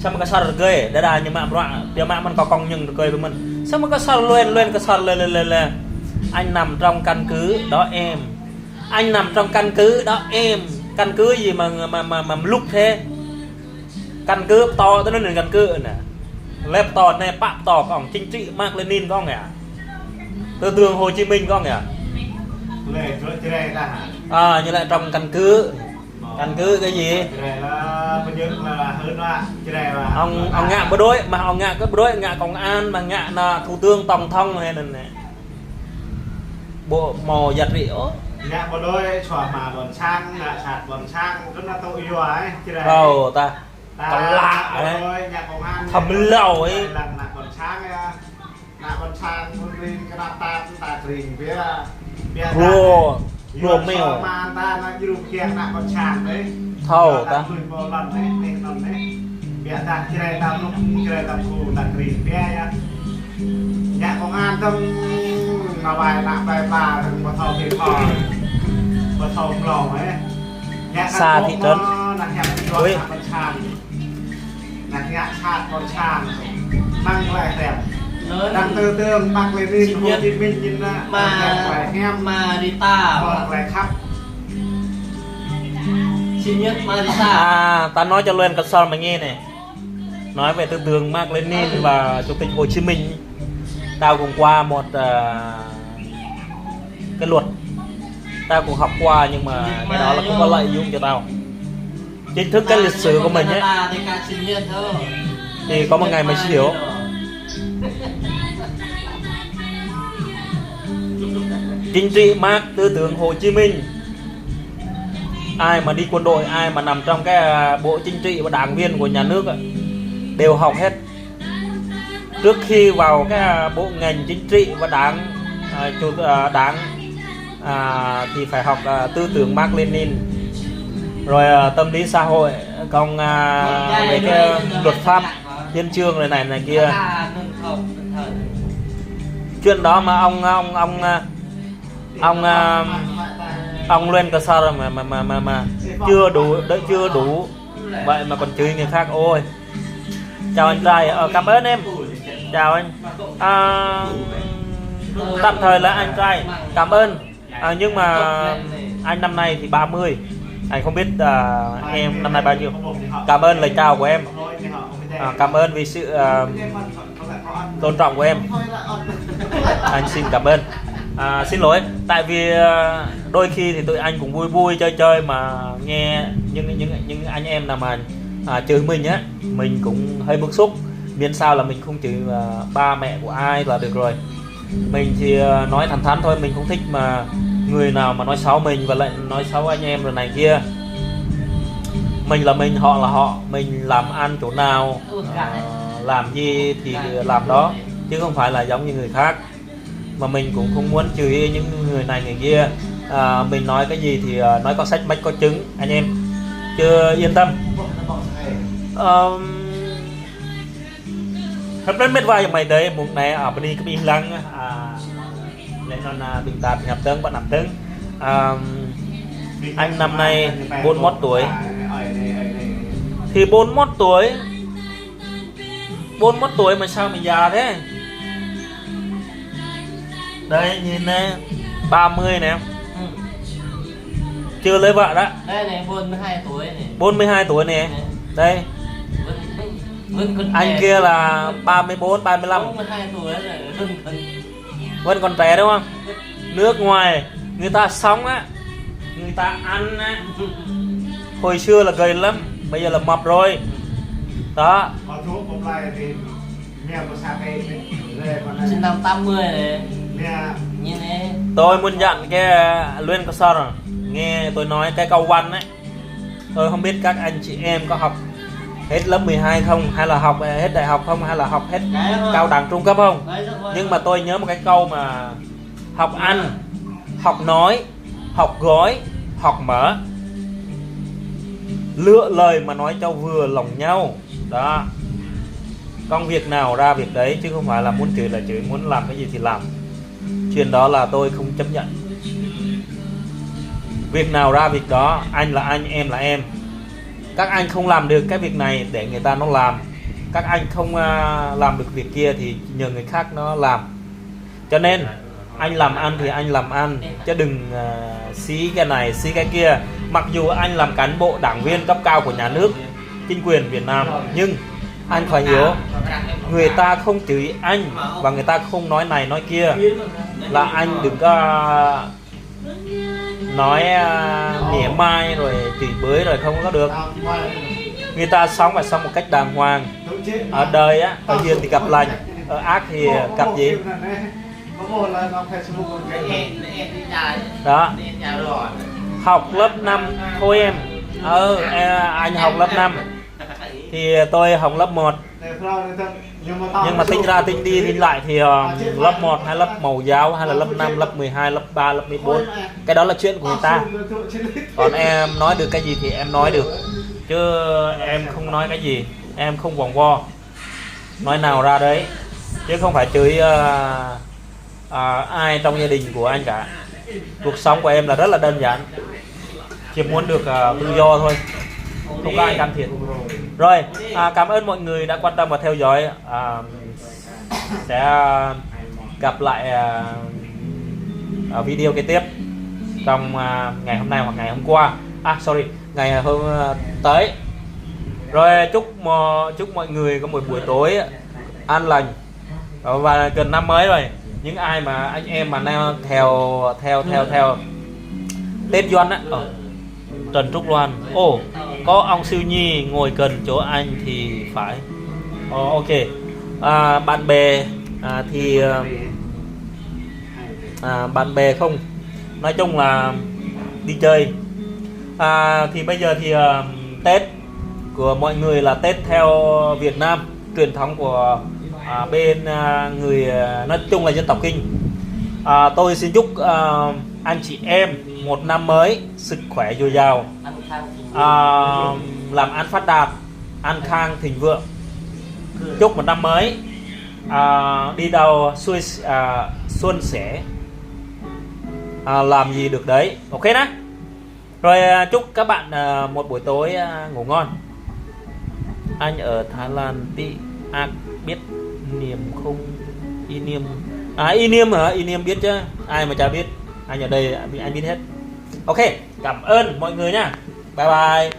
sao mà kasar ghê đa nhưng mà loại điều mà mình có công nhưng cười với mình sao mà kasar lên kasar lên anh nằm trong căn cứ đó em anh nằm trong căn cứ đó em căn cứ gì mà lúc thế căn cứ to tới nên căn cứ nè lép to này bạc to còn chính trị Mác Lênin có nghe tư tưởng Hồ Chí Minh có nghe như lại trong căn cứ cái gì ông ngạ bữa đối mà ông ngạ cái bữa đối ngạ công an mà ngạ là thủ tướng tổng thống hay là này bộ mò giặt rượu ngạ bữa đối xóa mà bọn sang ngạ sạt bọn sang rất là tội yêu ấy đâu ta còn lạ ấy thầm lâu ấy nạ con sang con riêng cái nạ ta rình bia rùa mèo mà ta nó như kia nạ con sang đấy thâu ta lần đấy nên lần đấy bia ta kia ta lúc kia ta khu ta rình bia ya nhà công an trong mà bài nạ bài bà mà thầu thì thò mà thầu lòng ấy xa thị trấn ui con sang nhạc con sang mang lại đẹp đang tư tương mang lên đi Hồ Chí Minh nhìn ra Marita còn lại khắp sinh nhật Marita ta nói cho Luân Cát Son mà nghe này, nói về tư tưởng Mác Lênin và Chủ tịch Hồ Chí Minh. Tao cũng qua một cái luật, tao cũng học qua nhưng mà cái đó là không có lợi dụng cho tao. Chính thức cái lịch sử của mình ấy thì có một ngày mày sẽ hiểu. Chính trị Mác, tư tưởng Hồ Chí Minh, ai mà đi quân đội, ai mà nằm trong cái bộ chính trị và đảng viên của nhà nước ấy, đều học hết. Trước khi vào cái bộ ngành chính trị và đảng thì phải học tư tưởng Mác Lênin, rồi tâm lý xã hội, còn về cái luật pháp, hiến chương này kia. Chuyện đó mà ông Luân Cát Son mà chưa đủ vậy mà còn chửi người khác. Ôi chào anh trai, cảm ơn em, chào anh, tạm thời là anh trai, cảm ơn. Nhưng mà anh năm nay thì 30, anh không biết em năm nay bao nhiêu. Cảm ơn lời chào của em, cảm ơn vì sự tôn trọng của em, anh xin cảm ơn. Xin lỗi, tại vì đôi khi thì tụi anh cũng vui vui chơi mà nghe những anh em nào mà chửi mình á, mình cũng hơi bức xúc. Miễn sao là mình không chửi ba mẹ của ai là được rồi. Mình thì nói thẳng thắn thôi, mình không thích mà người nào mà nói xấu mình và lại nói xấu anh em rồi này kia. Mình là mình, họ là họ, mình làm ăn chỗ nào, làm gì thì làm đó, chứ không phải là giống như người khác. Mà mình cũng không muốn chửi những người này người kia. Mình nói cái gì thì nói có sách mách có chứng anh em, chưa yên tâm. Hôm nay biết vai mày đấy một này ở bên đi cái bình lăng lên non bình tạt nhập tấn bạn nằm tấn. Anh năm nay 41 tuổi thì 41 tuổi mà sao mình già thế? Đây nhìn nè, 30 nè, chưa lấy vợ đó. Đây này 42 tuổi này. 42 tuổi nè. Đây. Anh kia là 34, 35. 42 tuổi rồi, vẫn còn trẻ đúng không? Nước ngoài người ta sống á, người ta ăn á, hồi xưa là gầy lắm, bây giờ là mập rồi. Đó. Sinh năm 80 này. Nhìn này. Tôi muốn dặn cái Luân Cát Son, nghe tôi nói cái câu văn ấy. Tôi không biết các anh chị em có học hết lớp 12 không, hay là học hết đại học không, hay là học hết cao đẳng trung cấp không. Nhưng mà tôi nhớ một cái câu mà học ăn, học nói, học gói, học mở, lựa lời mà nói cho vừa lòng nhau. Đó. Công việc nào ra việc đấy, chứ không phải là muốn chửi là chửi, muốn làm cái gì thì làm. Chuyện đó là tôi không chấp nhận. Việc nào ra việc đó, anh là anh, em là em. Các anh không làm được cái việc này để người ta nó làm, các anh không làm được việc kia thì nhờ người khác nó làm. Cho nên anh làm ăn thì anh làm ăn, chứ đừng xí cái này xí cái kia. Mặc dù anh làm cán bộ đảng viên cấp cao của nhà nước, chính quyền Việt Nam, nhưng anh phải hiểu, người ta không chửi anh và người ta không nói này nói kia là anh đừng có nói mỉa mai rồi chửi bới rồi không có được. Người ta sống phải sống một cách đàng hoàng. Ở đời á, ở hiền thì gặp lành, ở ác thì gặp gì. Đó. Học lớp 5 thôi em. Anh học lớp 5. thì tôi học lớp 1 nhưng mà tính ra tính đi tính lại thì lớp 1 hay lớp mẫu giáo hay là lớp 5 lớp 12 lớp 3 lớp 14 cái đó là chuyện của người ta. Còn em nói được cái gì thì em nói được, chứ em không nói cái gì, em không vòng vo nói nào ra đấy, chứ không phải chửi ai trong gia đình của anh cả. Cuộc sống của em là rất là đơn giản, chỉ muốn được tự do thôi, không có ai can thiệp. Rồi, cảm ơn mọi người đã quan tâm và theo dõi. Sẽ gặp lại ở video kế tiếp trong ngày hôm nay hoặc ngày hôm qua, ngày hôm tới. Rồi chúc mọi người có một buổi tối an lành và gần năm mới rồi. Những ai mà anh em mà đang theo Tết Doan á, Trần Trúc Loan, có ông Siêu Nhi ngồi gần chỗ anh thì phải. Ok, bạn bè thì bạn bè không, nói chung là đi chơi. Thì bây giờ thì Tết của mọi người là Tết theo Việt Nam, truyền thống của bên người nói chung là dân tộc Kinh. Tôi xin chúc anh chị em một năm mới sức khỏe dồi dào, làm ăn phát đạt, an khang thịnh vượng. Chúc một năm mới đi đâu xuân sẻ, làm gì được đấy. Ok đó. Rồi chúc các bạn một buổi tối ngủ ngon. Anh ở Thái Lan biết niềm không? Y niêm hả? Y niêm biết chứ, ai mà chả biết. Anh ở đây anh biết hết. Ok, cảm ơn mọi người nha. Bye bye.